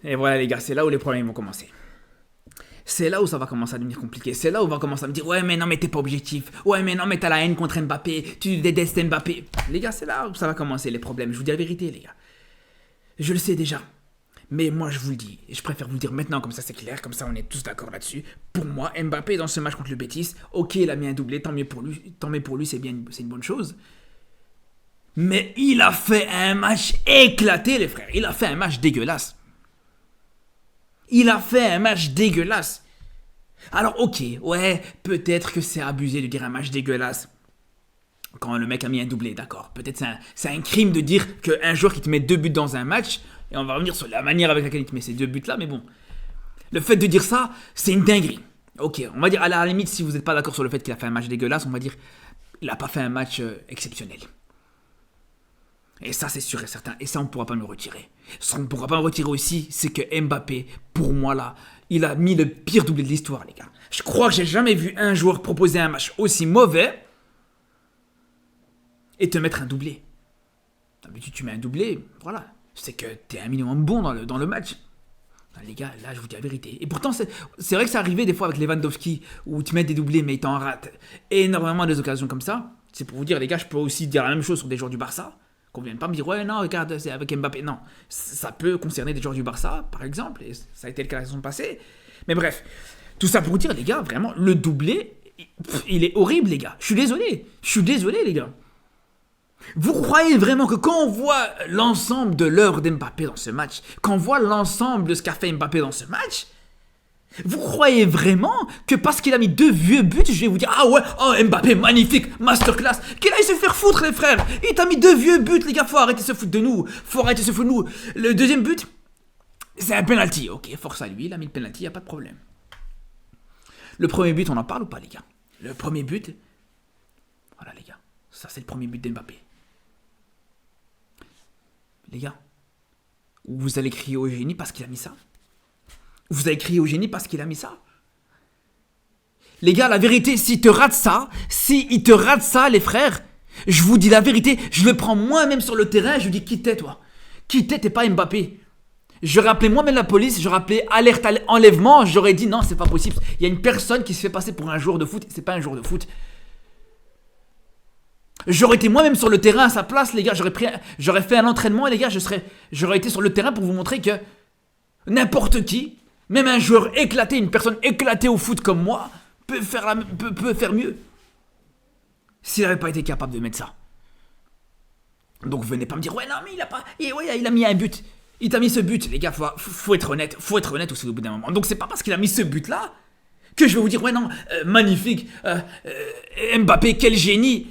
Et voilà les gars, c'est là où les problèmes vont commencer. C'est là où ça va commencer à devenir compliqué. C'est là où on va commencer à me dire ouais mais non mais t'es pas objectif. Ouais mais non mais t'as la haine contre Mbappé. Tu détestes Mbappé. Les gars, c'est là où ça va commencer les problèmes. Je vous dis la vérité les gars. Je le sais déjà. Mais moi je vous le dis. Et je préfère vous le dire maintenant comme ça c'est clair. Comme ça on est tous d'accord là-dessus. Pour moi Mbappé dans ce match contre le Betis. Ok il a mis un doublé. Tant mieux pour lui. Tant mieux pour lui, c'est une bonne chose. Mais il a fait un match éclaté les frères. Il a fait un match dégueulasse. Il a fait un match dégueulasse. Alors ok, ouais, peut-être que c'est abusé de dire un match dégueulasse quand le mec a mis un doublé, d'accord. Peut-être c'est un crime de dire qu'un joueur qui te met 2 buts dans un match, et on va revenir sur la manière avec laquelle il te met ces 2 buts-là, mais bon. Le fait de dire ça, c'est une dinguerie. Ok, on va dire à la limite, si vous n'êtes pas d'accord sur le fait qu'il a fait un match dégueulasse, on va dire il n'a pas fait un match exceptionnel. Et ça, c'est sûr et certain. Et ça, on ne pourra pas me le retirer. Ce qu'on ne pourra pas me retirer aussi, c'est que Mbappé, pour moi, là, il a mis le pire doublé de l'histoire, les gars. Je crois que j'ai jamais vu un joueur proposer un match aussi mauvais et te mettre un doublé. D'habitude, tu mets un doublé, voilà. C'est que t'es un minimum bon dans le match. Les gars, là, je vous dis la vérité. Et pourtant, c'est vrai que ça arrivait des fois avec Lewandowski, où tu mets des doublés, mais il t'en rate énormément des occasions comme ça. C'est pour vous dire, les gars, je peux aussi dire la même chose sur des joueurs du Barça. Qu'on vienne pas me dire, ouais, non, regarde, c'est avec Mbappé. Non, ça peut concerner des joueurs du Barça, par exemple, et ça a été le cas la saison passée. Mais bref, tout ça pour vous dire, les gars, vraiment, le doublé, il est horrible, les gars. Je suis désolé, les gars. Vous croyez vraiment que quand on voit l'ensemble de l'œuvre d'Mbappé dans ce match, quand on voit l'ensemble de ce qu'a fait Mbappé dans ce match, vous croyez vraiment que parce qu'il a mis 2 vieux buts, je vais vous dire ah ouais, oh Mbappé magnifique, masterclass, qu'il aille se faire foutre les frères. Il t'a mis 2 vieux buts les gars, faut arrêter de se foutre de nous, Le deuxième but, c'est un penalty, ok, force à lui, il a mis le penalty, y a pas de problème. Le premier but, on en parle ou pas les gars? Le premier but, voilà les gars, ça c'est le premier but d'Mbappé. Les gars, vous allez crier au génie parce qu'il a mis ça? Vous allez crier au génie parce qu'il a mis ça? Les gars, la vérité, s'il te rate ça, les frères, je vous dis la vérité, je le prends moi-même sur le terrain, je lui dis, qui t'es, toi? Qui t'es pas Mbappé? J'aurais appelé moi-même la police, j'aurais appelé alerte enlèvement, j'aurais dit, non, c'est pas possible. Il y a une personne qui se fait passer pour un joueur de foot, c'est pas un joueur de foot. J'aurais été moi-même sur le terrain à sa place, les gars, j'aurais fait un entraînement, et les gars, j'aurais été sur le terrain pour vous montrer que n'importe qui, même un joueur éclaté, une personne éclatée au foot comme moi, peut faire mieux. S'il n'avait pas été capable de mettre ça. Donc venez pas me dire, ouais, non, mais il a mis un but. Il t'a mis ce but, les gars, faut être honnête. Faut être honnête aussi au bout d'un moment. Donc c'est pas parce qu'il a mis ce but-là que je vais vous dire, ouais, non, magnifique, Mbappé, quel génie.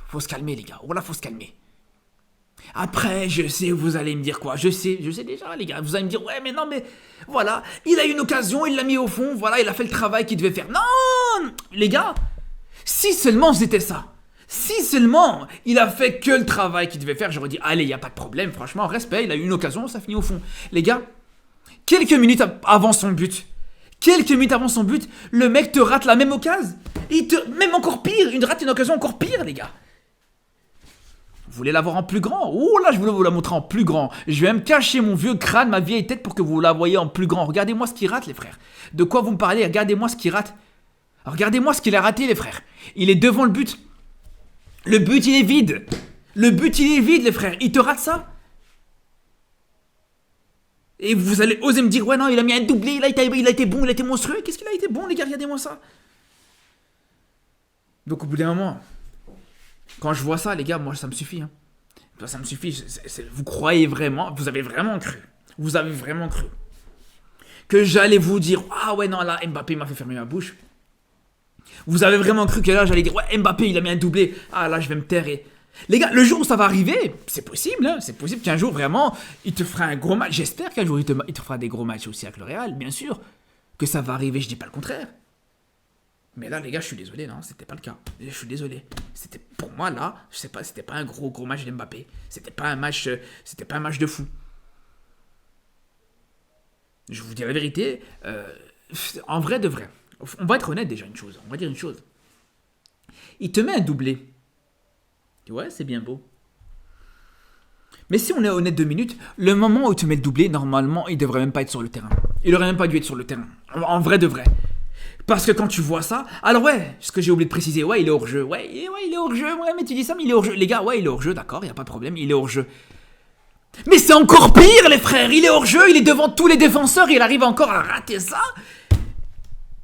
Faut se calmer, les gars. Voilà, faut se calmer. Après, je sais, vous allez me dire quoi. Je sais déjà, les gars. Vous allez me dire, ouais, mais non, mais voilà. Il a eu une occasion, il l'a mis au fond. Voilà, il a fait le travail qu'il devait faire. Non, les gars. Si seulement c'était ça. Si seulement il a fait que le travail qu'il devait faire, j'aurais dit, allez, il n'y a pas de problème. Franchement, respect. Il a eu une occasion, ça finit au fond. Les gars, quelques minutes avant son but, le mec te rate la même occasion. Même encore pire, il rate une occasion encore pire, les gars. Vous voulez la voir en plus grand? Oh là, je voulais vous la montrer en plus grand. Je vais même cacher mon vieux crâne, ma vieille tête pour que vous la voyez en plus grand. Regardez-moi ce qu'il rate, les frères. De quoi vous me parlez? Regardez-moi ce qu'il rate. Regardez-moi ce qu'il a raté, les frères. Il est devant le but. Le but, il est vide. Les frères. Il te rate ça? Et vous allez oser me dire, ouais, non, il a mis un doublé, il a été bon, il a été monstrueux. Qu'est-ce qu'il a été bon, les gars? Regardez-moi ça. Donc, au bout d'un moment, quand je vois ça, les gars, moi, ça me suffit. Hein. Ça me suffit. Vous croyez vraiment, vous avez vraiment cru que j'allais vous dire, ah ouais, non, là, Mbappé m'a fait fermer ma bouche. Vous avez vraiment cru que là, j'allais dire, ouais, Mbappé, il a mis un doublé. Ah là, je vais me taire. Les gars, le jour où ça va arriver, c'est possible, hein, c'est possible qu'un jour, vraiment, il te fera un gros match. J'espère qu'un jour, il te fera des gros matchs aussi avec le Real, bien sûr. Que ça va arriver, je dis pas le contraire. Mais là, les gars, je suis désolé, non, c'était pas le cas. Je suis désolé. C'était, pour moi, là, je sais pas, c'était pas un gros match d'Mbappé. C'était pas un match de fou. Je vous dis la vérité, en vrai de vrai. On va être honnête déjà, on va dire une chose. Il te met un doublé. Ouais, c'est bien beau. Mais si on est honnête 2 minutes, le moment où tu mets le doublé, normalement, il devrait même pas être sur le terrain. Il aurait même pas dû être sur le terrain. En vrai de vrai. Parce que quand tu vois ça, alors ouais, ce que j'ai oublié de préciser, ouais, il est hors jeu, ouais, il est hors jeu, ouais, mais tu dis ça, mais il est hors jeu, les gars, ouais, il est hors jeu, d'accord, y a pas de problème, il est hors jeu. Mais c'est encore pire, les frères, il est hors jeu, il est devant tous les défenseurs, il arrive encore à rater ça.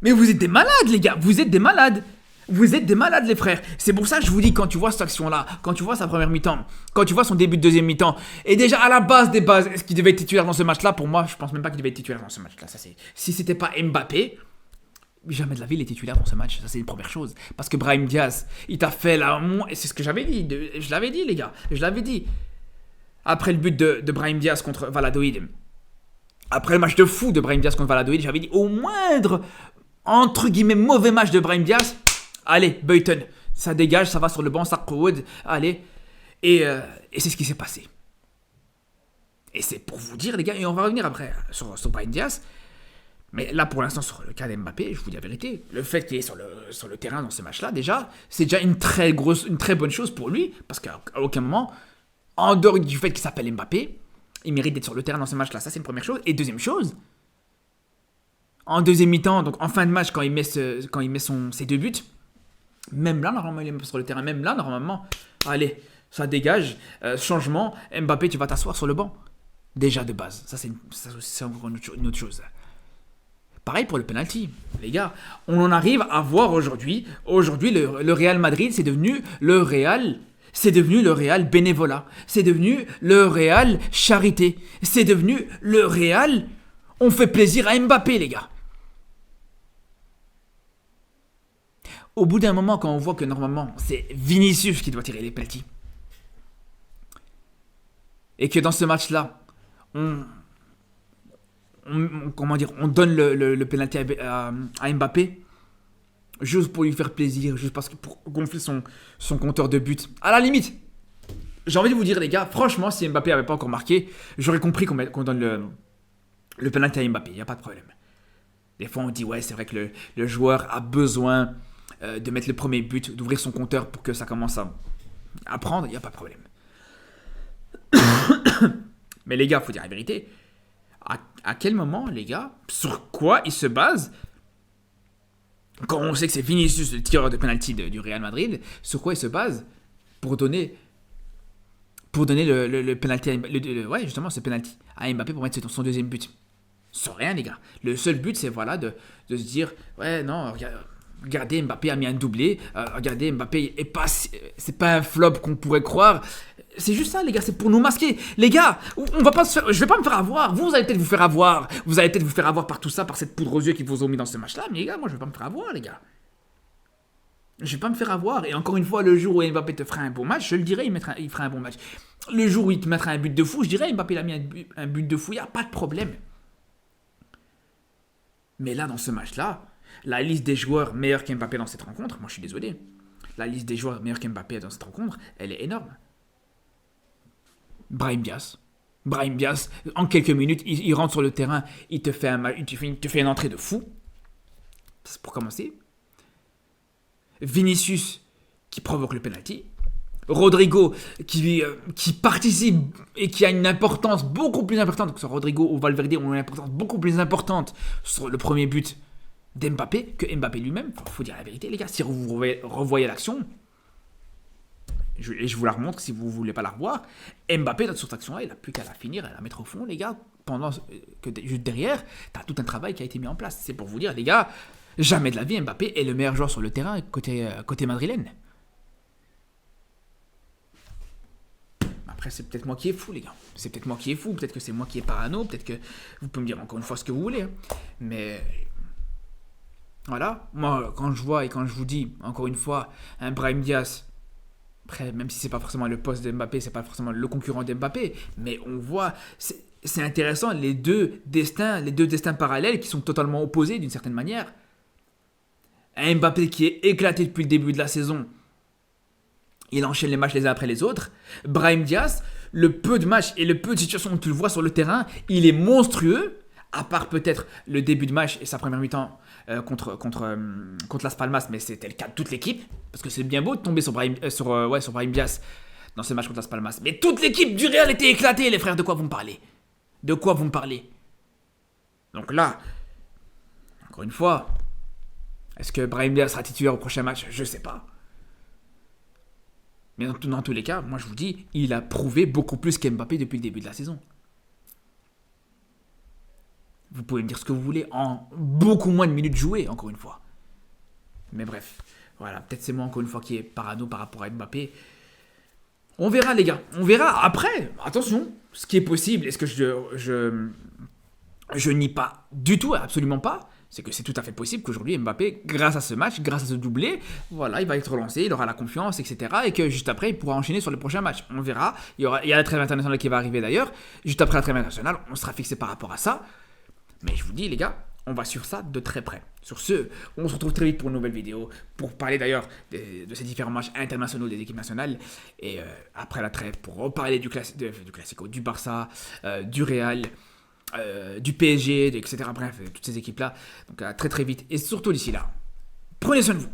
Mais vous êtes des malades, les gars, vous êtes des malades. Vous êtes des malades, les frères. C'est pour ça que je vous dis, quand tu vois cette action-là, quand tu vois sa première mi-temps, quand tu vois son début de deuxième mi-temps, et déjà à la base des bases, est-ce qu'il devait être titulaire dans ce match-là? Pour moi, je pense même pas qu'il devait être titulaire dans ce match-là. Ça, c'est... Si c'était pas Mbappé, jamais de la vie il est titulaire dans ce match. Ça, c'est une première chose. Parce que Brahim Diaz, il t'a fait la... Et c'est ce que j'avais dit. Je l'avais dit, les gars. Je l'avais dit. Après le but de Brahim Diaz contre Valladolid, après le match de fou de Brahim Diaz contre Valladolid, j'avais dit au moindre, entre guillemets, mauvais match de Brahim Diaz, allez, Buyton, ça dégage, ça va sur le banc, ça Wood, allez. Et c'est ce qui s'est passé. Et c'est pour vous dire, les gars, et on va revenir après sur Brahim Diaz. Mais là, pour l'instant, sur le cas d'Mbappé, je vous dis la vérité, le fait qu'il est sur le terrain dans ce match-là, déjà, c'est déjà une très bonne chose pour lui, parce qu'à aucun moment, en dehors du fait qu'il s'appelle Mbappé, il mérite d'être sur le terrain dans ce match-là. Ça, c'est une première chose. Et deuxième chose, en deuxième mi-temps, donc en fin de match, quand il met ses 2 buts, même là, normalement, il est sur le terrain. Même là, normalement, allez, ça dégage. Changement, Mbappé, tu vas t'asseoir sur le banc. Déjà de base. Ça, c'est encore une autre chose. Pareil pour le penalty. Les gars, on en arrive à voir aujourd'hui. Aujourd'hui, le Real Madrid, c'est devenu le Real... C'est devenu le Real bénévolat. C'est devenu le Real charité. C'est devenu le Real... On fait plaisir à Mbappé, les gars. Au bout d'un moment, quand on voit que normalement, c'est Vinicius qui doit tirer les penaltys, et que dans ce match-là, on donne le penalty à Mbappé, juste pour lui faire plaisir, juste parce que pour gonfler son compteur de buts. À la limite, j'ai envie de vous dire, les gars, franchement, si Mbappé n'avait pas encore marqué, j'aurais compris qu'on donne le penalty à Mbappé, il n'y a pas de problème. Des fois, on dit, ouais, c'est vrai que le joueur a besoin de mettre le premier but, d'ouvrir son compteur pour que ça commence à prendre, il n'y a pas de problème. Mais les gars, il faut dire la vérité. À quel moment, les gars, sur quoi ils se basent quand on sait que c'est Vinicius, le tireur de penalty du Real Madrid, sur quoi ils se basent pour donner le penalty ouais, justement, ce penalty à Mbappé pour mettre son deuxième but? Sur rien, les gars. Le seul but, c'est voilà de se dire, ouais, non, regardez, Mbappé a mis un doublé, regardez, Mbappé est pas, c'est pas un flop qu'on pourrait croire. C'est juste ça, les gars, c'est pour nous masquer. Les gars, on va pas se faire, je vais pas me faire avoir. Vous allez peut-être vous faire avoir. Vous allez peut-être vous faire avoir par tout ça, par cette poudre aux yeux qu'ils vous ont mis dans ce match-là. Mais les gars, moi, je vais pas me faire avoir, les gars. Je vais pas me faire avoir. Et encore une fois, le jour où Mbappé te fera un bon match, je le dirai, il fera un bon match. Le jour où il te mettra un but de fou, je dirais, Mbappé il a mis un but de fou, il n'y a pas de problème. Mais là, dans ce match-là, la liste des joueurs meilleurs qu'Mbappé dans cette rencontre, moi je suis désolé, la liste des joueurs meilleurs qu'Mbappé dans cette rencontre, elle est énorme. Brahim Diaz, en quelques minutes, il rentre sur le terrain, il te fait une entrée de fou. C'est pour commencer. Vinicius qui provoque le penalty. Rodrigo qui participe et qui a une importance beaucoup plus importante, que ce soit Rodrigo ou Valverde ont une importance beaucoup plus importante sur le premier but d'Mbappé que Mbappé lui-même. Il faut dire la vérité, les gars. Si vous revoyez l'action, je vous la remontre si vous ne voulez pas la revoir, Mbappé, sur cette action-là, il n'a plus qu'à la finir, à la mettre au fond, les gars. Pendant que juste derrière, tu as tout un travail qui a été mis en place. C'est pour vous dire, les gars, jamais de la vie, Mbappé est le meilleur joueur sur le terrain côté madrilène. Après, c'est peut-être moi qui est fou, les gars. C'est peut-être moi qui est fou. Peut-être que c'est moi qui est parano. Peut-être que vous pouvez me dire encore une fois ce que vous voulez. Hein. Mais voilà. Moi, quand je vois et quand je vous dis, encore une fois, un Brahim Diaz, après, même si c'est pas forcément le poste d'Mbappé, c'est pas forcément le concurrent d'Mbappé, mais on voit, c'est intéressant, les deux destins parallèles qui sont totalement opposés d'une certaine manière. Un Mbappé qui est éclaté depuis le début de la saison. Il enchaîne les matchs les uns après les autres. Brahim Diaz, le peu de matchs et le peu de situations où tu le vois sur le terrain, il est monstrueux, à part peut-être le début de match et sa première mi-temps contre Las Palmas, mais c'était le cas de toute l'équipe, parce que c'est bien beau de tomber sur Brahim Diaz dans ce match contre Las Palmas. Mais toute l'équipe du Real était éclatée, les frères. De quoi vous me parlez? De quoi vous me parlez? Donc là, encore une fois, est-ce que Brahim Diaz sera titulaire au prochain match? Je sais pas. Mais dans tous les cas, moi je vous dis, il a prouvé beaucoup plus qu'Mbappé depuis le début de la saison. Vous pouvez me dire ce que vous voulez, en beaucoup moins de minutes jouées, encore une fois. Mais bref, voilà, peut-être c'est moi encore une fois qui est parano par rapport à Mbappé. On verra les gars, on verra. Après, attention, ce qui est possible, est-ce que je nie pas du tout, absolument pas, c'est que c'est tout à fait possible qu'aujourd'hui Mbappé, grâce à ce match, grâce à ce doublé, voilà, il va être relancé, il aura la confiance, etc. Et que juste après, il pourra enchaîner sur les prochains matchs. On verra. Il y a la trêve internationale qui va arriver d'ailleurs. Juste après la trêve internationale, on sera fixé par rapport à ça. Mais je vous dis les gars, on va sur ça de très près. Sur ce, on se retrouve très vite pour une nouvelle vidéo, pour parler d'ailleurs de ces différents matchs internationaux des équipes nationales. Et après la trêve, pour reparler du Classico, du Barça, du Real, du PSG, etc. Bref, toutes ces équipes-là. Donc à très très vite. Et surtout d'ici là, prenez soin de vous.